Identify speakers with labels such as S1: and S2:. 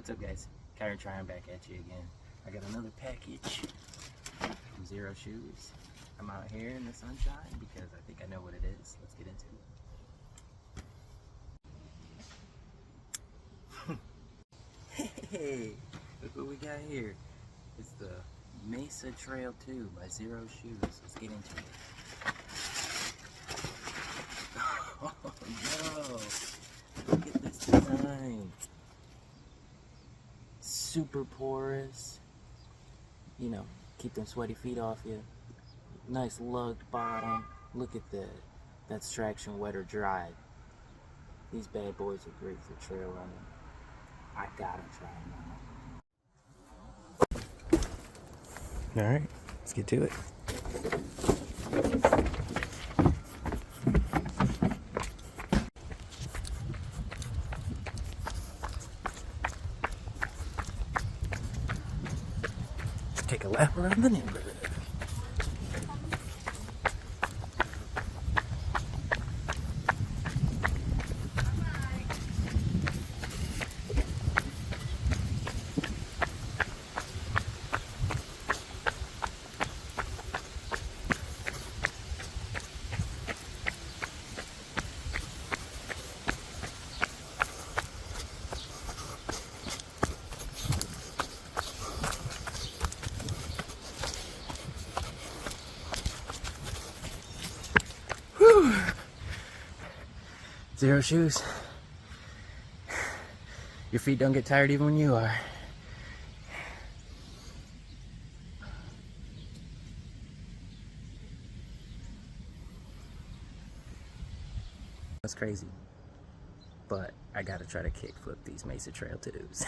S1: What's up, guys? Kyron trying back at you again. I got another package from Xero Shoes. I'm out here in the sunshine because I think I know what it is. Let's get into it. Hey, look what we got here. It's the Mesa Trail 2 by Xero Shoes. Let's get into it. Oh no! Look at this design. Super porous. You know, keep them sweaty feet off you. Nice lugged bottom. Look at that. That's traction wet or dry. These bad boys are great for trail running. I gotta try them out. Alright, let's get to it. Take a lap around the neighborhood. Xero Shoes. Your feet don't get tired even when you are. That's crazy. But I gotta try to kickflip these Mesa Trail 2s.